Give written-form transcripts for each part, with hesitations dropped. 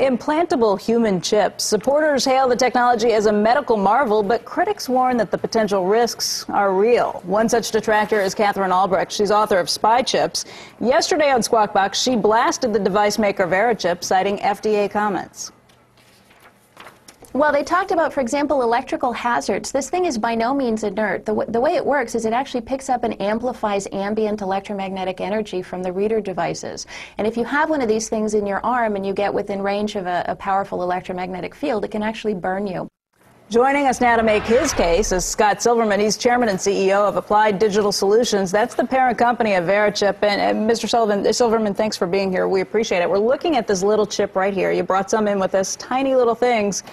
Implantable human chips. Supporters hail the technology as a medical marvel, but critics warn that the potential risks are real. One such detractor is Catherine Albrecht. She's author of Spy Chips. Yesterday on Squawk Box, she blasted the device maker Verichip, citing FDA comments. Well, they talked about, for example, electrical hazards. This thing is by no means inert. The way it works is it actually picks up and amplifies ambient electromagnetic energy from the reader devices. And if you have one of these things in your arm and you get within range of a powerful electromagnetic field, it can actually burn you. Joining us now to make his case is Scott Silverman. He's chairman and CEO of Applied Digital Solutions. That's the parent company of Verichip. And Mr. Silverman, thanks for being here. We appreciate it. We're looking at this little chip right here. You brought some in with us, tiny little things.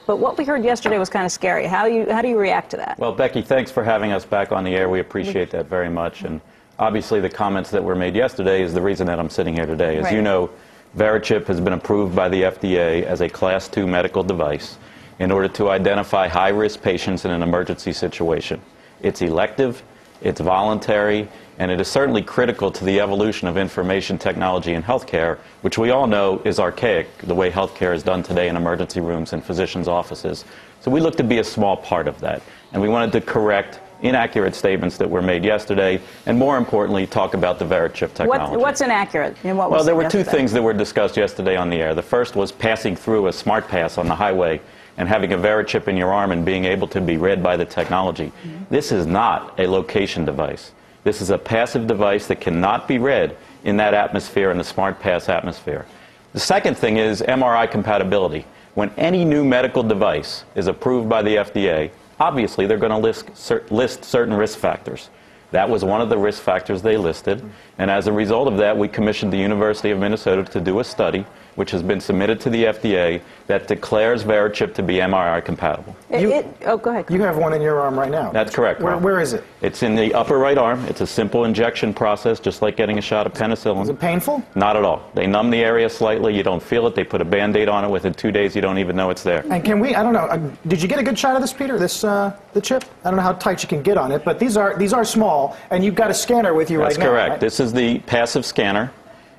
But what we heard yesterday was kind of scary. How do you react to that? Well, Becky, thanks for having us back on the air. We appreciate that very much. And obviously the comments that were made yesterday is the reason that I'm sitting here today. As you know, Verichip has been approved by the FDA as a Class II medical device in order to identify high-risk patients in an emergency situation. It's elective, it's voluntary, and it is certainly critical to the evolution of information technology in healthcare, which we all know is archaic, the way healthcare is done today in emergency rooms and physicians' offices. So we look to be a small part of that. And we wanted to correct inaccurate statements that were made yesterday, and more importantly, talk about the Verichip technology. What's inaccurate? And what was well, there were two things that were discussed yesterday on the air. The first was passing through a smart pass on the highway and having a Verichip in your arm and being able to be read by the technology. This is not a location device. This is a passive device that cannot be read in that atmosphere, in the smart pass atmosphere. The second thing is MRI compatibility. When any new medical device is approved by the FDA, obviously they're going to list certain risk factors. That was one of the risk factors they listed, and as a result of that, we commissioned the University of Minnesota to do a study, which has been submitted to the FDA, that declares Verichip to be MRI compatible. Oh, go ahead. You have one in your arm right now. That's correct. Where is it? It's in the upper right arm. It's a simple injection process, just like getting a shot of penicillin. Is it painful? Not at all. They numb the area slightly. You don't feel it. They put a Band-Aid on it. Within 2 days, you don't even know it's there. And can we, I don't know, did you get a good shot of this, Peter, the chip? I don't know how tight you can get on it, but these are small, and you've got a scanner with you right now. That's correct. Right? This is the passive scanner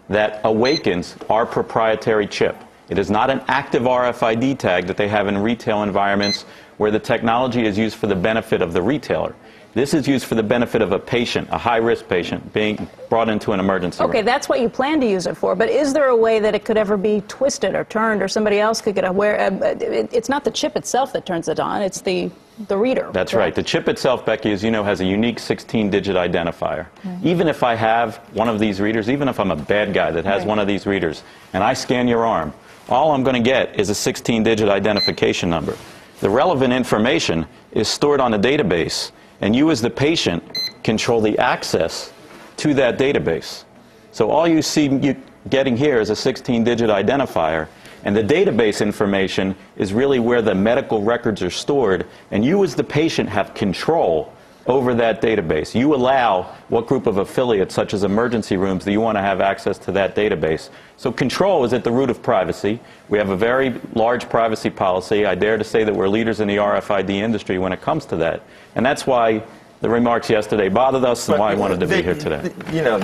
that awakens our proprietary chip. It is not an active RFID tag that they have in retail environments where the technology is used for the benefit of the retailer. This is used for the benefit of a patient, a high-risk patient, being brought into an emergency room. Okay, that's what you plan to use it for, but is there a way that it could ever be twisted or turned, or somebody else could get aware? It's not the chip itself that turns it on, it's the reader. That's right. The chip itself, Becky, as you know, has a unique 16-digit identifier. Even if I have one of these readers, even if I'm a bad guy that has one of these readers, and I scan your arm, all I'm going to get is a 16-digit identification number. The relevant information is stored on a database, and you as the patient control the access to that database. So all you see getting here is a 16-digit identifier, and the database information is really where the medical records are stored, and you as the patient have control over that database. You allow what group of affiliates, such as emergency rooms, that you want to have access to that database. So control is at the root of privacy. We have a very large privacy policy. I dare to say that we're leaders in the RFID industry when it comes to that. And that's why the remarks yesterday bothered us and why I wanted to be here today. You know,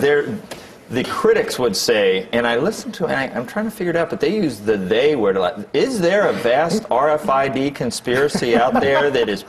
the critics would say, and I listened to it, and I'm trying to figure it out, but they use the they word a lot. Is there a vast RFID conspiracy out there that is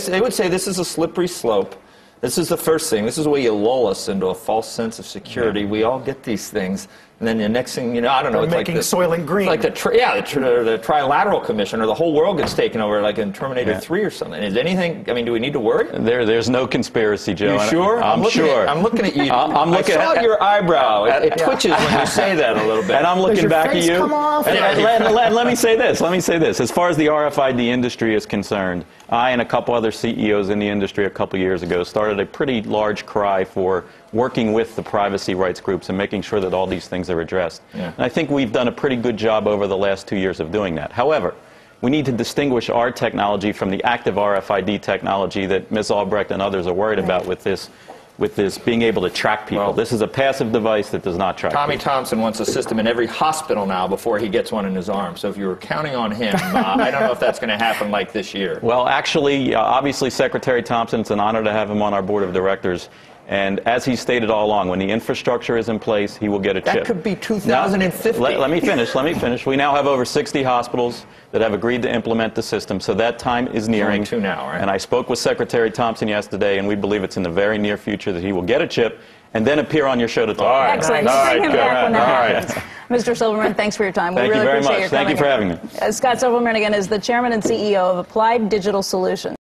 they would say this is a slippery slope. This is the first thing. This is where you lull us into a false sense of security. We all get these things. And then the next thing, you know, I don't know. They're it's making like Soylent Green. It's like the Trilateral Commission, or the whole world gets taken over, like in Terminator 3 or something. Is anything? I mean, do we need to worry? There's no conspiracy, Joe. You sure? I'm sure. I'm looking at you. I saw your eyebrow. It twitches when you say that a little bit. And I'm looking back at you. Come off? Let me say this. Let me say this. As far as the RFID industry is concerned, I and a couple other CEOs in the industry a couple years ago started a pretty large cry for working with the privacy rights groups and making sure that all these things are addressed. And I think we've done a pretty good job over the last 2 years of doing that. However, we need to distinguish our technology from the active RFID technology that Ms. Albrecht and others are worried about with this being able to track people. Well, this is a passive device that does not track Tommy people. Thompson wants a system in every hospital now before he gets one in his arm. So if you were counting on him, I don't know if that's going to happen like this year. Well, actually, obviously, Secretary Thompson, it's an honor to have him on our board of directors. And as he stated all along, when the infrastructure is in place, he will get a chip. That could be 2050. Let me finish. We now have over 60 hospitals that have agreed to implement the system, so that time is nearing. Only 2 now, right? And I spoke with Secretary Thompson yesterday, and we believe it's in the very near future that he will get a chip and then appear on your show to talk. All right. Excellent. All Bring right, him good. back when that All right. happens. Mr. Silverman, thanks for your time. Thank we really you very appreciate much. your Thank you coming for having me. Scott Silverman, again, is the chairman and CEO of Applied Digital Solutions.